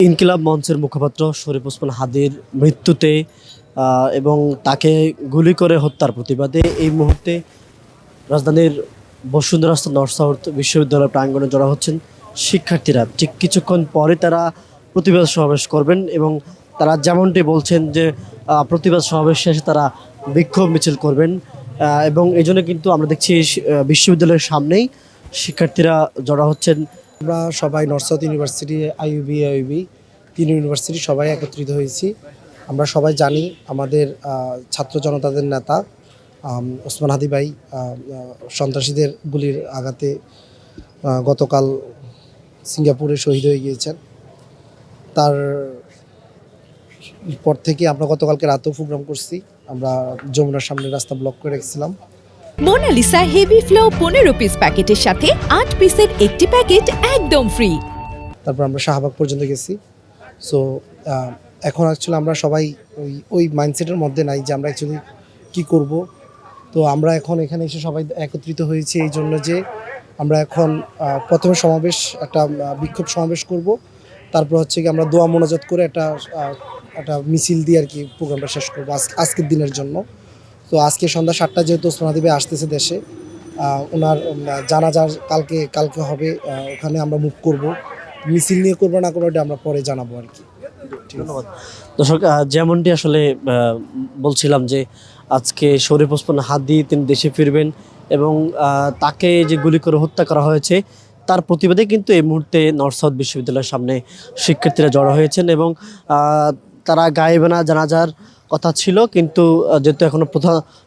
ইনকিলাব মঞ্চের মুখপাত্র শরীফ ওসমান হাদীর মৃত্যুতে এবং তাকে গুলি করে হত্যার প্রতিবাদে এই মুহূর্তে রাজধানীর বসুন্ধরা নর্থ সাউথ বিশ্ববিদ্যালয় প্রাঙ্গণে জড়ো হচ্ছেন শিক্ষার্থীরা। ঠিক কিছুক্ষণ পরে তারা প্রতিবাদ সমাবেশ করবেন এবং তারা যেমনটি বলছেন যে প্রতিবাদ সমাবেশ শেষে তারা বিক্ষোভ মিছিল করবেন এবং এই জন্য কিন্তু আমরা দেখছি বিশ্ববিদ্যালয়ের সামনেই শিক্ষার্থীরা জড়ো হচ্ছেন। আমরা সবাই নর্থ সাউথ ইউনিভার্সিটি, আইইউবি তিন ইউনিভার্সিটি সবাই একত্রিত হয়েছি। আমরা সবাই জানি আমাদের ছাত্র জনতাদের নেতা ওসমান হাদী ভাই সন্ত্রাসীদের গুলির আঘাতে গতকাল সিঙ্গাপুরে শহীদ হয়ে গিয়েছেন। তার পর থেকে আমরা গতকালকে রাতেও প্রোগ্রাম করছি। আমরা যমুনার সামনে রাস্তা ব্লক করে রেখেছিলাম। মোনালিসা হেভি ফ্লো 15 পিস প্যাকেটের সাথে 8 পিসের একটি প্যাকেট একদম ফ্রি। তারপর আমরা শাহবাগ পর্যন্ত গেছি। সো এখন অ্যাকচুয়ালি আমরা সবাই ওই মাইন্ডসেটের মধ্যে নাই যে আমরা অ্যাকচুয়ালি কী করব। তো আমরা এখন এখানে এসে সবাই একত্রিত হয়েছি এই জন্য যে আমরা এখন প্রথমে সমাবেশ, একটা বিক্ষোভ সমাবেশ করব। তারপর হচ্ছে কি আমরা দোয়া মোনাজাত করে একটা মিছিল দিয়ে আর কি প্রোগ্রামটা শেষ করবো আজকের দিনের জন্য। তো আজকে সন্ধ্যা 7টায় যেহেতু ওসমান হাদী ভাই আসতেছে দেশে, ওনার জানাজার কালকে হবে, ওখানে আমরা মুভ করব। মিছিল নিয়ে করবো না করবো এটা আমরা পরে জানাবো আর কি। ধন্যবাদ। দর্শক, যেমনটি আসলে বলছিলাম যে আজকে শরীফ ওসমান হাদী তিনি দেশে ফিরবেন এবং তাকে যে গুলি করে হত্যা করা হয়েছে তার প্রতিবাদে কিন্তু এই মুহূর্তে নর্থ সাউথ বিশ্ববিদ্যালয়ের সামনে শিক্ষার্থীরা জড়ো হয়েছেন এবং তারা গায়েবানা জানাজার কথা ছিল, কিন্তু যেহেতু এখনও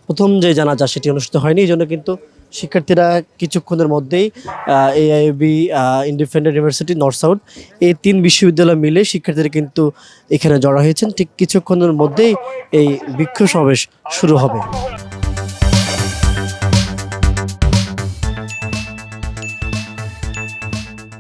প্রথম যে জানাজা সেটি অনুষ্ঠিত হয়নি, এই জন্য কিন্তু শিক্ষার্থীরা কিছুক্ষণের মধ্যেই AIUB, independent university, north south এই তিন বিশ্ববিদ্যালয় মিলে শিক্ষার্থীরা কিন্তু এখানে জড়ো হয়েছেন। ঠিক কিছুক্ষণের মধ্যেই এই বিক্ষোভ সমাবেশ শুরু হবে।